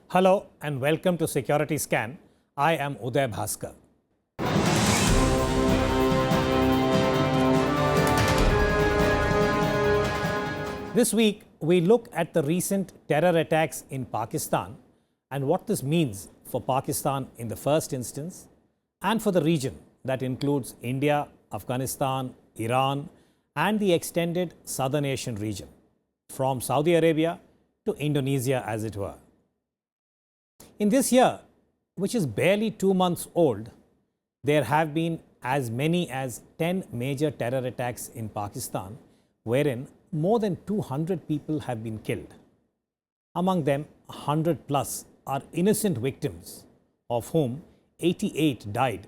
Hello and welcome to Security Scan. I am Uday Bhaskar. This week, we look at the recent terror attacks in Pakistan and what this means for Pakistan in the first instance and for the region that includes India, Afghanistan, Iran, and the extended Southern Asian region, from Saudi Arabia to Indonesia, as it were. In this year, which is barely 2 months old, there have been as many as 10 major terror attacks in Pakistan, wherein more than 200 people have been killed. Among them, 100 plus are innocent victims, of whom 88 died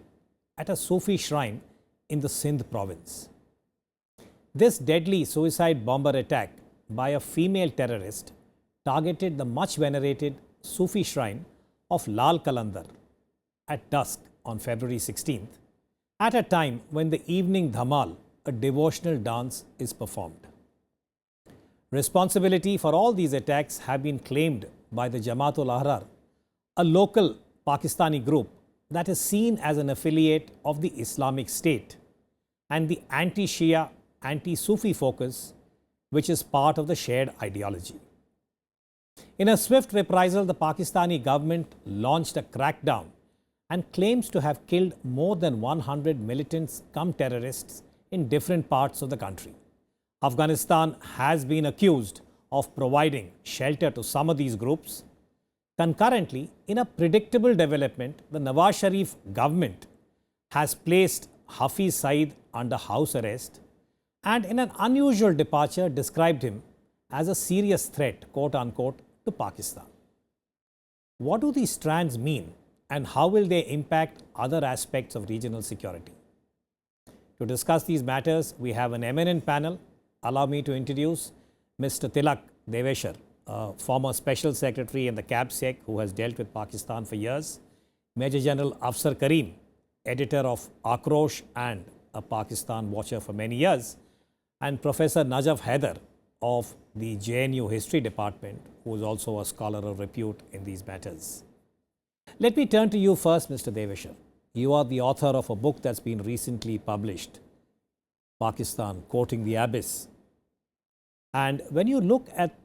at a Sufi shrine in the Sindh province. This deadly suicide bomber attack by a female terrorist targeted the much venerated Sufi shrine of Lal Kalandar at dusk on February 16th, at a time when the evening dhamal, a devotional dance, is performed. Responsibility for all these attacks have been claimed by the Jamaat-ul-Ahrar, a local Pakistani group that is seen as an affiliate of the Islamic State, and the anti-Shia, anti-Sufi focus, which is part of the shared ideology. In a swift reprisal, the Pakistani government launched a crackdown and claims to have killed more than 100 militants cum terrorists in different parts of the country. Afghanistan has been accused of providing shelter to some of these groups. Concurrently, in a predictable development, the Nawaz Sharif government has placed Hafiz Saeed under house arrest and, in an unusual departure, described him as a serious threat, quote unquote, to Pakistan. What do these strands mean and how will they impact other aspects of regional security? To discuss these matters, we have an eminent panel. Allow me to introduce Mr. Tilak, Devasher, former Special Secretary in the CABSEC who has dealt with Pakistan for years, Major General Afsir Karim, editor of Akrosh and a Pakistan watcher for many years, and Professor Najaf Haider of the JNU History Department, who is also a scholar of repute in these matters. Let me turn to you first, Mr. Devasher. You are the author of a book that's been recently published, Pakistan, Quoting the Abyss. And when you look at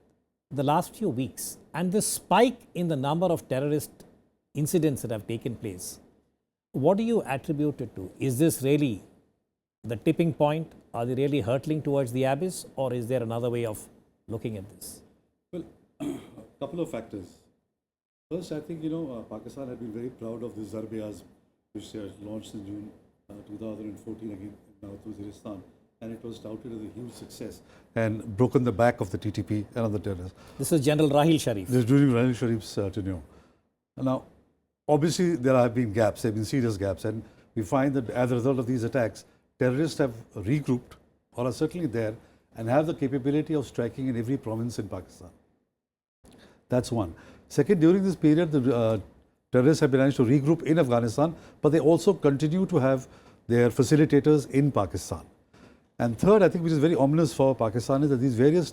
the last few weeks and the spike in the number of terrorist incidents that have taken place, what do you attribute it to? Is this really the tipping point? Are they really hurtling towards the abyss, or is there another way of looking at this? Well, a couple of factors. First, I think, Pakistan had been very proud of the Zarb-e-Azm, which they had launched in June 2014 again now through Ziristan, and it was touted as a huge success and broken the back of the TTP and other terrorists. This is General Rahil Sharif. This is during Rahil Sharif's tenure. Now, obviously, there have been gaps, there have been serious gaps, and we find that as a result of these attacks, terrorists have regrouped or are certainly there and have the capability of striking in every province in Pakistan. That's one. Second, during this period, the terrorists have managed to regroup in Afghanistan, but they also continue to have their facilitators in Pakistan. And third, I think, which is very ominous for Pakistan, is that these various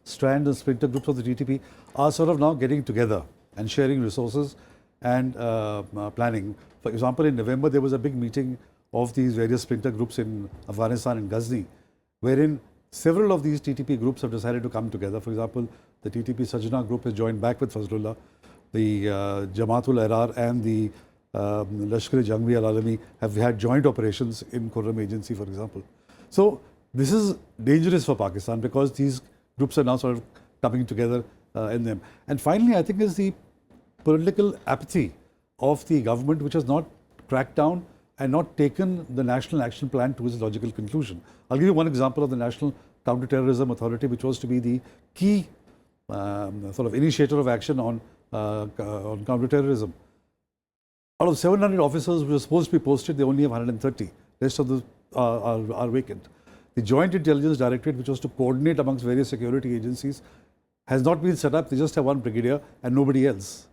strand and splinter groups of the TTP are sort of now getting together and sharing resources and planning. For example, in November, there was a big meeting of these various splinter groups in Afghanistan and Ghazni, wherein several of these TTP groups have decided to come together. For example, the TTP Sajna group has joined back with Fazlullah. The Jamaat-ul-Ahrar and the Lashkar-e-Jangvi al-Alami have had joint operations in Khurram Agency, for example. So this is dangerous for Pakistan because these groups are now sort of coming together in them. And finally, I think is the political apathy of the government, which has not cracked down and not taken the National Action Plan to its logical conclusion. I'll give you one example of the National Counter-Terrorism Authority, which was to be the key sort of initiator of action on counter-terrorism. Out of 700 officers who were supposed to be posted, they only have 130. The rest of those are vacant. The Joint Intelligence Directorate, which was to coordinate amongst various security agencies, has not been set up. They just have one brigadier and nobody else.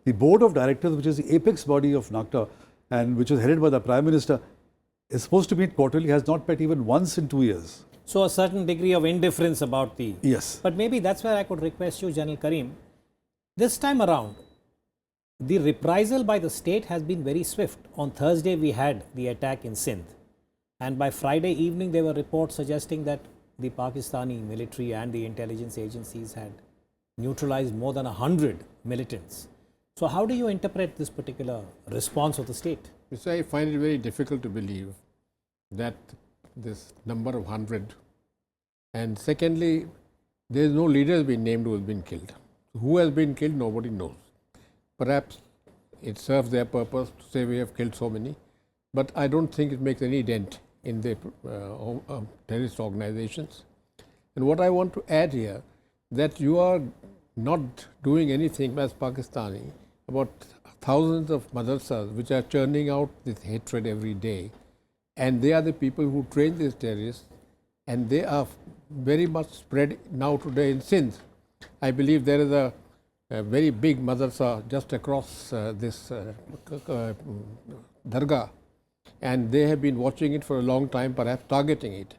The Board of Directors, which is the apex body of NACTA and which is headed by the Prime Minister, is supposed to meet quarterly, has not met even once in 2 years. So a certain degree of indifference about the... Yes. But maybe that's where I could request you, General Karim, this time around, the reprisal by the state has been very swift. On Thursday, we had the attack in Sindh. And by Friday evening, there were reports suggesting that the Pakistani military and the intelligence agencies had neutralized more than 100 militants. So how do you interpret this particular response of the state? So I find it very difficult to believe that this number of 100, and secondly, there is no leader has been named who has been killed. Who has been killed, nobody knows. Perhaps it serves their purpose to say we have killed so many, but I don't think it makes any dent in the terrorist organizations. And what I want to add here, that you are not doing anything as Pakistani about thousands of madrasas which are churning out this hatred every day, and they are the people who train these terrorists, and they are very much spread now today in Sindh. I believe there is a very big madrasa just across this dargah, and they have been watching it for a long time, perhaps targeting it.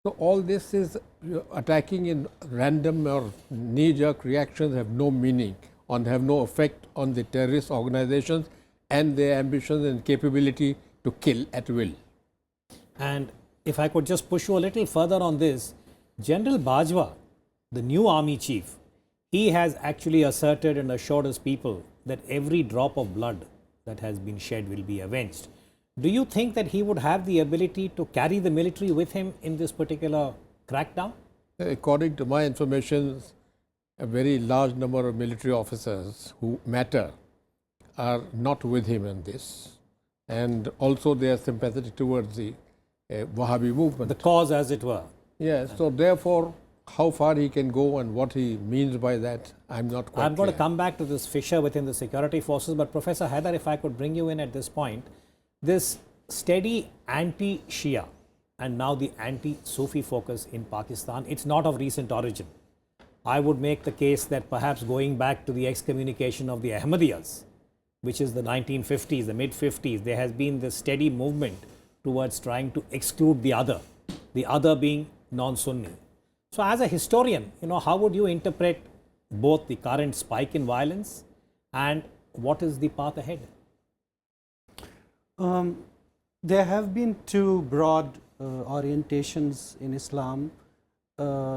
So all this is attacking in random or knee-jerk reactions have no meaning and have no effect on the terrorist organizations and their ambitions and capability to kill at will. And if I could just push you a little further on this, General Bajwa, the new army chief, he has actually asserted and assured his people that every drop of blood that has been shed will be avenged. Do you think that he would have the ability to carry the military with him in this particular crackdown? According to my information, a very large number of military officers who matter are not with him in this, and also they are sympathetic towards the Wahhabi movement. The cause, as it were. Yes, so therefore, how far he can go and what he means by that, I'm not quite I'm going to clear. come back to this fissure within the security forces, but Professor Haider, if I could bring you in at this point, this steady anti-Shia and now the anti-Sufi focus in Pakistan, it's not of recent origin. I would make the case that perhaps going back to the excommunication of the Ahmadiyyas, which is the 1950s, the mid-50s, there has been this steady movement towards trying to exclude the other being non-Sunni. So as a historian, how would you interpret both the current spike in violence and what is the path ahead? There have been two broad orientations in Islam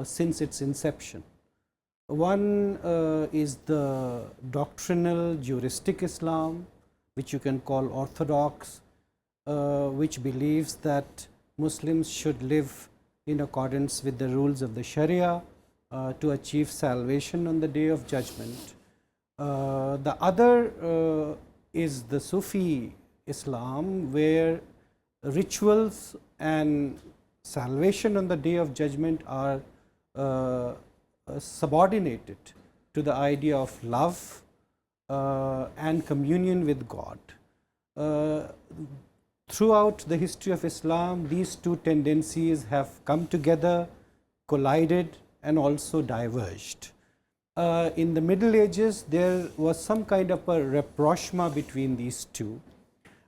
since its inception. One is the doctrinal juristic Islam, which you can call orthodox, which believes that Muslims should live in accordance with the rules of the Sharia to achieve salvation on the Day of Judgment. The other is the Sufi Islam, where rituals and salvation on the Day of Judgment are subordinated to the idea of love and communion with God. Throughout the history of Islam, these two tendencies have come together, collided, and also diverged. In the Middle Ages, there was some kind of a rapprochement between these two,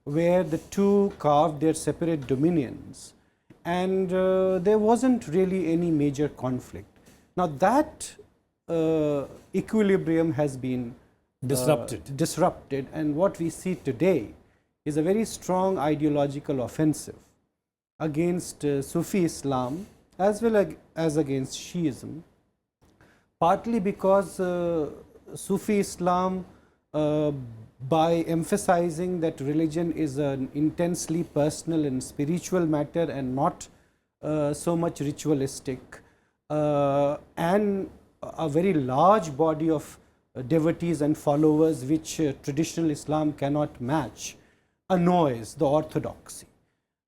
where the two carved their separate dominions, and there wasn't really any major conflict. Now that equilibrium has been disrupted, and what we see today is a very strong ideological offensive against Sufi Islam as well as against Shiism, partly because Sufi Islam, by emphasizing that religion is an intensely personal and spiritual matter and not so much ritualistic, and a very large body of devotees and followers which traditional Islam cannot match, annoys the orthodoxy,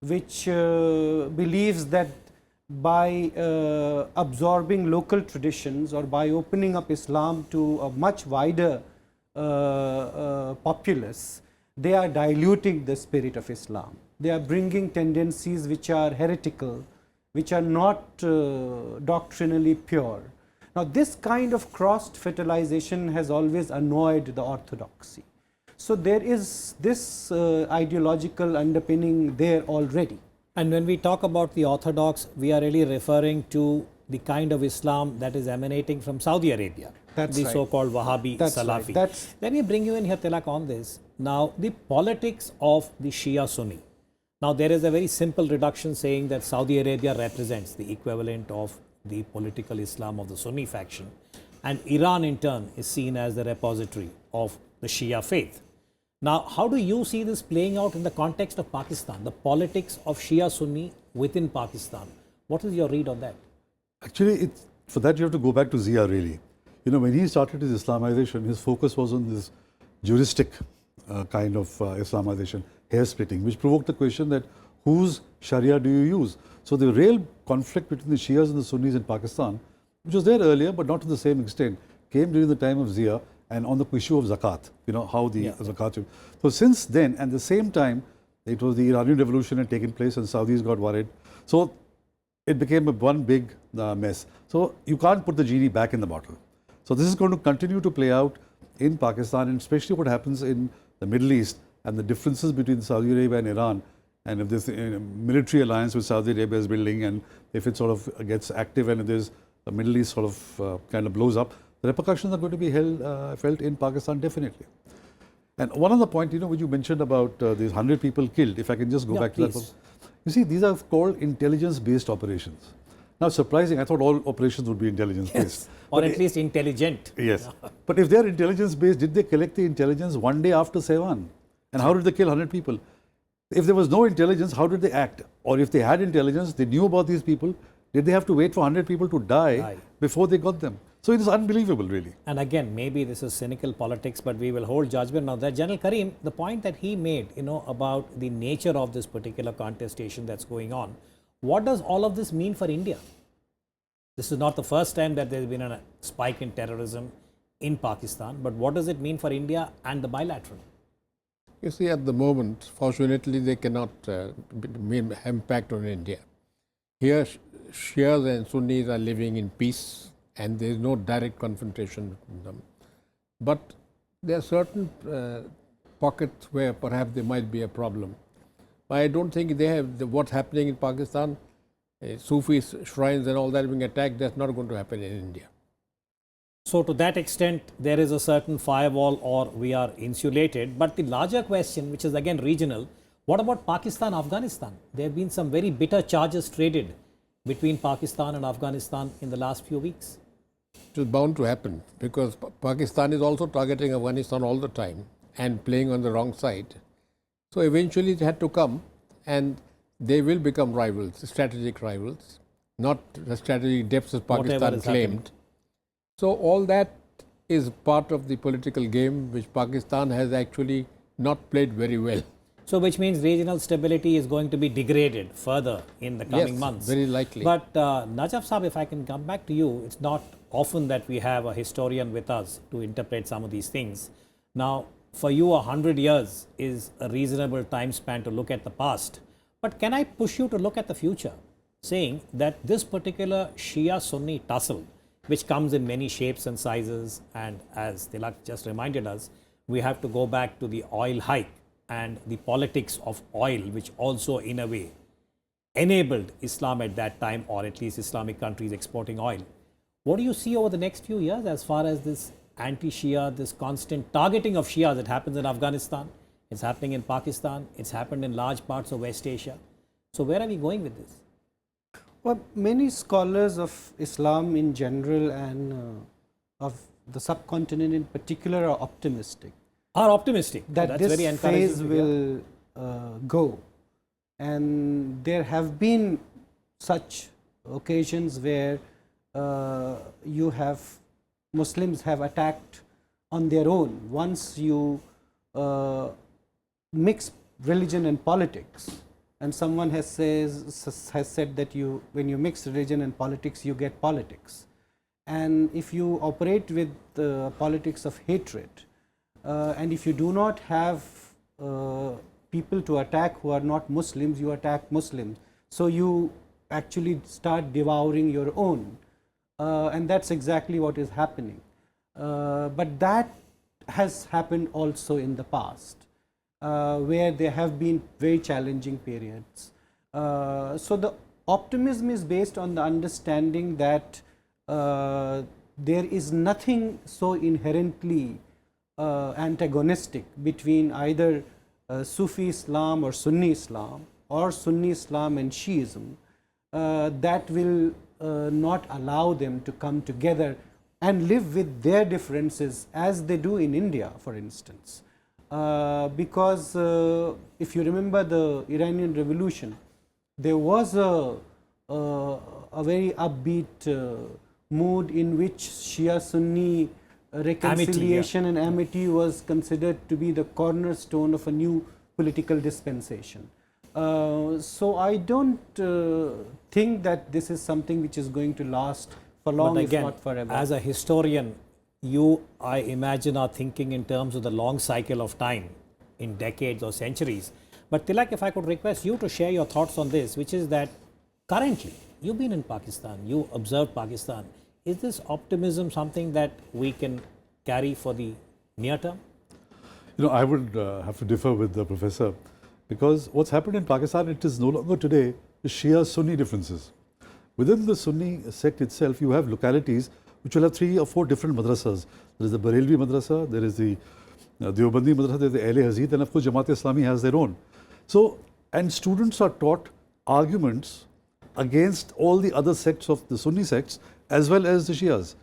which believes that by absorbing local traditions or by opening up Islam to a much wider populace, they are diluting the spirit of Islam. They are bringing tendencies which are heretical, which are not doctrinally pure. Now this kind of crossed fertilization has always annoyed the orthodoxy. So there is this ideological underpinning there already. And when we talk about the orthodox, we are really referring to the kind of Islam that is emanating from Saudi Arabia. That's the right. so-called Wahhabi That's right. Salafi. Let me bring you in here, Tilak, on this. Now, the politics of the Shia Sunni. Now, there is a very simple reduction saying that Saudi Arabia represents the equivalent of the political Islam of the Sunni faction, and Iran in turn is seen as the repository of the Shia faith. Now, how do you see this playing out in the context of Pakistan, the politics of Shia Sunni within Pakistan? What is your read on that? Actually, for that you have to go back to Zia really. You know, when he started his Islamization, his focus was on this juristic kind of Islamization, hair splitting, which provoked the question that whose Sharia do you use? So the real conflict between the Shias and the Sunnis in Pakistan, which was there earlier but not to the same extent, came during the time of Zia and on the issue of zakat, you know, how the zakat. So since then, and the same time, it was the Iranian revolution had taken place and Saudis got worried. So it became one big mess. So you can't put the genie back in the bottle. So this is going to continue to play out in Pakistan, and especially what happens in the Middle East and the differences between Saudi Arabia and Iran. And if this military alliance with Saudi Arabia is building, and if it sort of gets active and if there's the Middle East sort of kind of blows up, the repercussions are going to be felt in Pakistan definitely. And one other point, you know, which you mentioned about these 100 people killed, if I can just go back to that. You see, these are called intelligence-based operations. Now, surprising, I thought all operations would be intelligence-based. Yes, or at least intelligent. Yes. But if they are intelligence-based, did they collect the intelligence one day after Sevan? And how did they kill 100 people? If there was no intelligence, how did they act? Or if they had intelligence, they knew about these people, did they have to wait for 100 people to die before they got them? So it is unbelievable, really. And again, maybe this is cynical politics, but we will hold judgment now. That General Karim, the point that he made, you know, about the nature of this particular contestation that's going on, what does all of this mean for India? This is not the first time that there has been a spike in terrorism in Pakistan, but what does it mean for India and the bilateral? You see, at the moment, fortunately, they cannot impact on India. Here, Shias and Sunnis are living in peace, and there is no direct confrontation between them. But there are certain pockets where perhaps there might be a problem. I don't think they have what's happening in Pakistan, Sufi shrines and all that being attacked. That's not going to happen in India. So to that extent, there is a certain firewall, or we are insulated. But the larger question, which is again regional, what about Pakistan, Afghanistan? There have been some very bitter charges traded between Pakistan and Afghanistan in the last few weeks. It is bound to happen because Pakistan is also targeting Afghanistan all the time and playing on the wrong side. So eventually it had to come, and they will become rivals, strategic rivals, not the strategic depths as Pakistan claimed. So all that is part of the political game which Pakistan has actually not played very well. So which means regional stability is going to be degraded further in the coming months. Very likely. But Najaf Saab, if I can come back to you, it's not often that we have a historian with us to interpret some of these things. Now, for you, 100 years is a reasonable time span to look at the past. But can I push you to look at the future, saying that this particular Shia-Sunni tussle, which comes in many shapes and sizes, and as Tilak just reminded us, we have to go back to the oil hike and the politics of oil, which also in a way enabled Islam at that time, or at least Islamic countries exporting oil. What do you see over the next few years as far as this anti-Shia, this constant targeting of Shia that happens in Afghanistan? It's happening in Pakistan, it's happened in large parts of West Asia. So where are we going with this? Well, many scholars of Islam in general and of the subcontinent in particular are optimistic. Are optimistic that this phase will go. And there have been such occasions where Muslims have attacked on their own. Once you mix religion and politics, and someone has said that when you mix religion and politics, you get politics. And if you operate with politics of hatred, and if you do not have people to attack who are not Muslims, you attack Muslims. So you actually start devouring your own. And that's exactly what is happening. But that has happened also in the past, where there have been very challenging periods. So the optimism is based on the understanding that there is nothing so inherently antagonistic between either Sufi Islam or Sunni Islam or Sunni Islam and Shiism that will not allow them to come together and live with their differences as they do in India, for instance. Because if you remember the Iranian Revolution, there was a very upbeat mood in which Shia Sunni reconciliation and amity was considered to be the cornerstone of a new political dispensation. So I don't think that this is something which is going to last for long, but again, if not forever. As a historian, you, I imagine, are thinking in terms of the long cycle of time, in decades or centuries. But Tilak, if I could request you to share your thoughts on this, which is that currently, you've been in Pakistan, you observed Pakistan. Is this optimism something that we can carry for the near term? You know, I would have to differ with the professor, because what's happened in Pakistan, it is no longer today the Shia Sunni differences. Within the Sunni sect itself, you have localities which will have 3 or 4 different madrasas. There is the Barelvi madrasa, there is the Deobandi madrasa, there is the Ahle Hazid, and of course Jamaat-e-Islami has their own. So, and students are taught arguments against all the other sects of the Sunni sects as well as the Shias.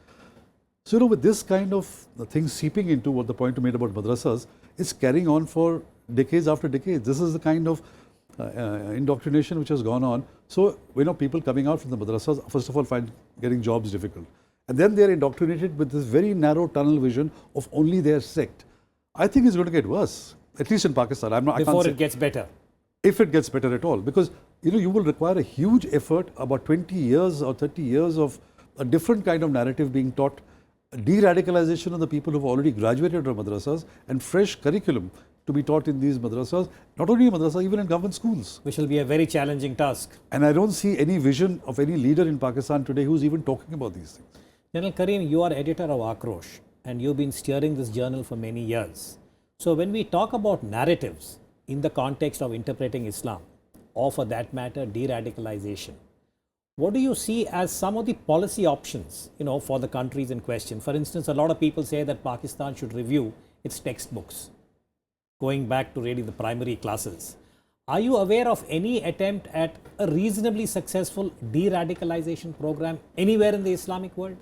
So, you know, with this kind of thing seeping into what the point you made about madrasas, it's carrying on for decades after decades. This is the kind of indoctrination which has gone on. So, you know, people coming out from the madrasas, first of all, find getting jobs difficult. And then they are indoctrinated with this very narrow tunnel vision of only their sect. I think it's going to get worse, at least in Pakistan. Before it gets better. If it gets better at all. Because, you know, you will require a huge effort, about 20 years or 30 years of a different kind of narrative being taught, de-radicalization of the people who have already graduated from madrasas, and fresh curriculum to be taught in these madrasas, not only in madrasas, even in government schools. Which will be a very challenging task. And I don't see any vision of any leader in Pakistan today who's even talking about these things. General Karim, you are editor of Akrosh and you've been steering this journal for many years. So when we talk about narratives in the context of interpreting Islam, or for that matter, de-radicalization, what do you see as some of the policy options, you know, for the countries in question? For instance, a lot of people say that Pakistan should review its textbooks, going back to really the primary classes. Are you aware of any attempt at a reasonably successful de-radicalization program anywhere in the Islamic world?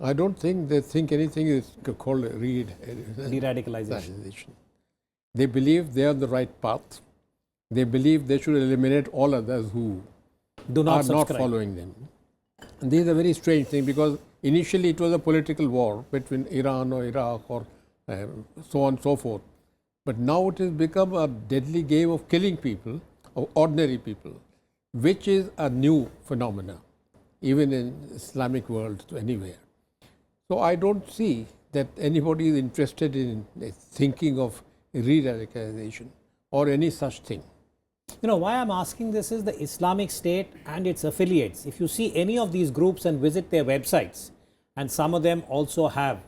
I don't think they think anything is called De-radicalization. They believe they are on the right path. They believe they should eliminate all others who Do not are not following them. And this is a very strange thing, because initially it was a political war between Iran or Iraq or so on and so forth. But now it has become a deadly game of killing people, of ordinary people, which is a new phenomena, even in Islamic world anywhere. So I don't see that anybody is interested in thinking of re-radicalization or any such thing. You know, why I'm asking this is the Islamic State and its affiliates. If you see any of these groups and visit their websites, and some of them also have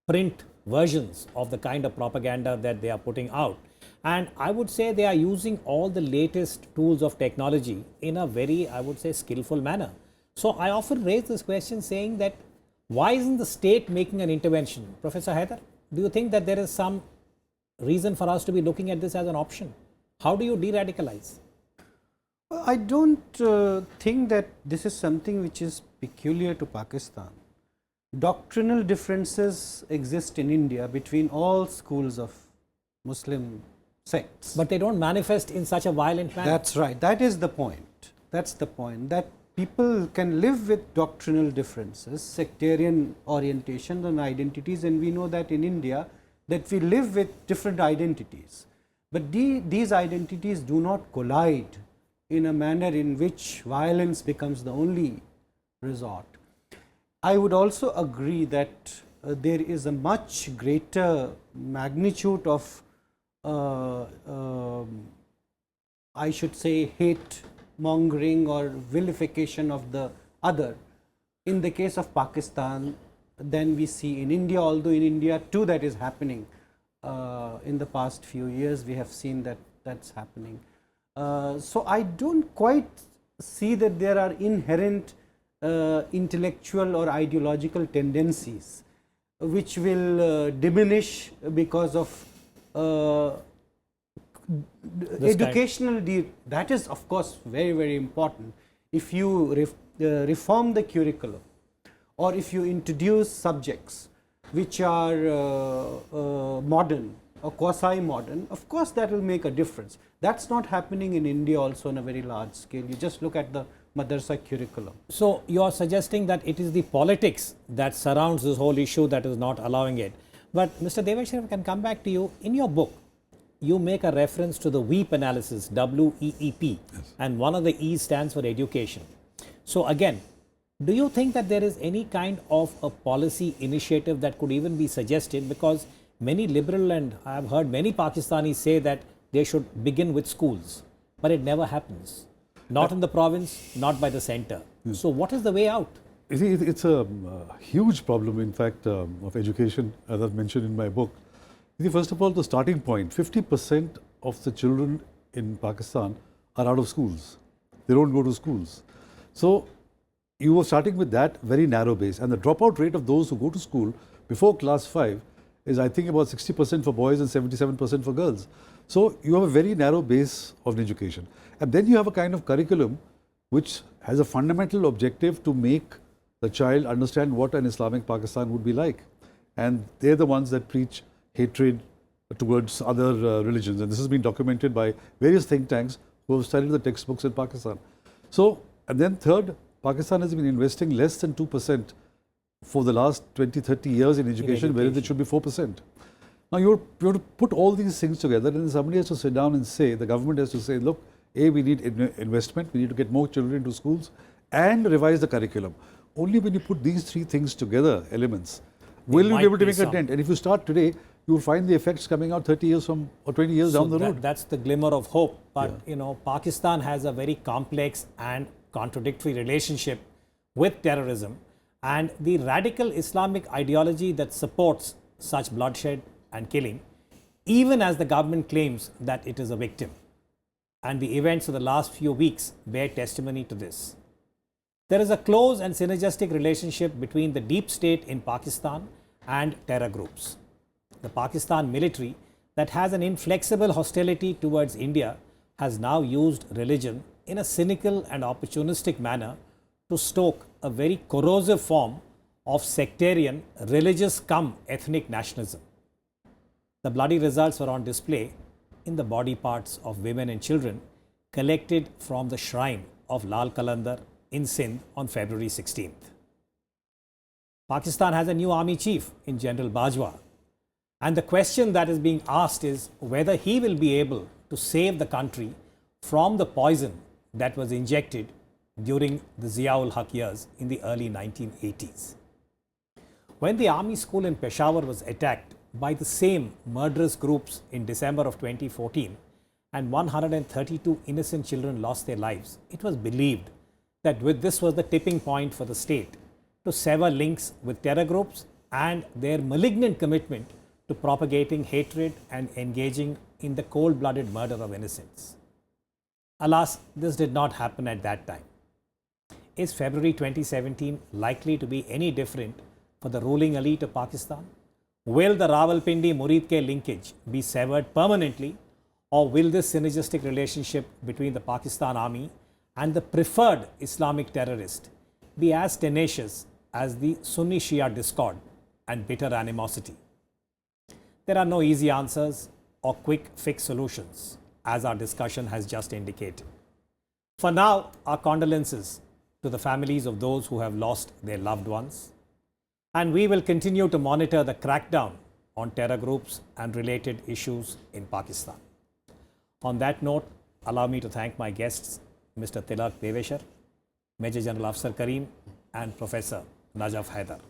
print versions of the kind of propaganda that they are putting out. And I would say they are using all the latest tools of technology in a very, I would say, skillful manner. So I often raise this question saying that why isn't the state making an intervention? Professor Haider, do you think that there is some reason for us to be looking at this as an option? How do you de-radicalize? I don't think that this is something which is peculiar to Pakistan. Doctrinal differences exist in India between all schools of Muslim sects. But they don't manifest in such a violent manner. That's right. That is the point. That's the point. That people can live with doctrinal differences, sectarian orientations and identities, and we know that in India that we live with different identities. But these identities do not collide in a manner in which violence becomes the only resort. I would also agree that there is a much greater magnitude of, I should say, hate mongering or vilification of the other in the case of Pakistan than we see in India, although in India too that is happening. In the past few years we have seen that that's happening. So I don't quite see that there are inherent intellectual or ideological tendencies which will diminish because of educational that is of course very important. If you reform the curriculum, or if you introduce subjects which are modern or quasi-modern, of course that will make a difference. That's not happening in India also on a very large scale. You just look at the madrasa curriculum. So you are suggesting that it is the politics that surrounds this whole issue that is not allowing it. But Mr. Devasher, I can come back to you. In your book, you make a reference to the WEEP analysis, WEEP, yes. And one of the E stands for education. So again, do you think that there is any kind of a policy initiative that could even be suggested? Because many liberal, and I have heard many Pakistanis say that they should begin with schools, but it never happens. Not in the province, not by the center. So what is the way out? You see, it's a huge problem, in fact, of education, as I've mentioned in my book. You see, first of all, the starting point, 50% of the children in Pakistan are out of schools. They don't go to schools. So you were starting with that very narrow base. And the dropout rate of those who go to school before class 5 is, I think, about 60% for boys and 77% for girls. So you have a very narrow base of education. And then you have a kind of curriculum which has a fundamental objective to make the child understand what an Islamic Pakistan would be like. And they're the ones that preach hatred towards other religions. And this has been documented by various think tanks who have studied the textbooks in Pakistan. So, and then third, Pakistan has been investing less than 2% for the last 20, 30 years in education, whereas it should be 4%. Now, you have to put all these things together, and then somebody has to sit down and say, the government has to say, look, A, we need investment, we need to get more children into schools, and revise the curriculum. Only when you put these three things together, elements, will you be able to make a dent. And if you start today, you will find the effects coming out 30 years from, or 20 years down the road. That's the glimmer of hope. But, you know, Pakistan has a very complex and contradictory relationship with terrorism, and the radical Islamic ideology that supports such bloodshed and killing, even as the government claims that it is a victim. And the events of the last few weeks bear testimony to this. There is a close and synergistic relationship between the deep state in Pakistan and terror groups. The Pakistan military, that has an inflexible hostility towards India, has now used religion in a cynical and opportunistic manner to stoke a very corrosive form of sectarian religious cum ethnic nationalism. The bloody results were on display in the body parts of women and children collected from the shrine of Lal Qalandar in Sindh on February 16th. Pakistan has a new army chief in General Bajwa, and the question that is being asked is whether he will be able to save the country from the poison that was injected during the Zia-ul Haq years in the early 1980s. When the army school in Peshawar was attacked by the same murderous groups in December of 2014 and 132 innocent children lost their lives, it was believed that this was the tipping point for the state to sever links with terror groups and their malignant commitment to propagating hatred and engaging in the cold-blooded murder of innocents. Alas, this did not happen at that time. Is February 2017 likely to be any different for the ruling elite of Pakistan? Will the Rawalpindi-Murid-Ke linkage be severed permanently, or will this synergistic relationship between the Pakistan army and the preferred Islamic terrorist be as tenacious as the Sunni-Shia discord and bitter animosity? There are no easy answers or quick fix solutions, as our discussion has just indicated. For now, our condolences to the families of those who have lost their loved ones, and we will continue to monitor the crackdown on terror groups and related issues in Pakistan. On that note, allow me to thank my guests, Mr. Tilak Devasher, Major General Afsir Karim, and Professor Najaf Haider.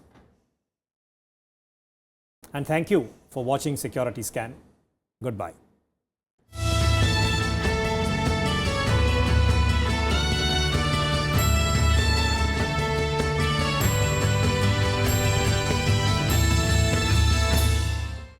And thank you for watching Security Scan. Goodbye.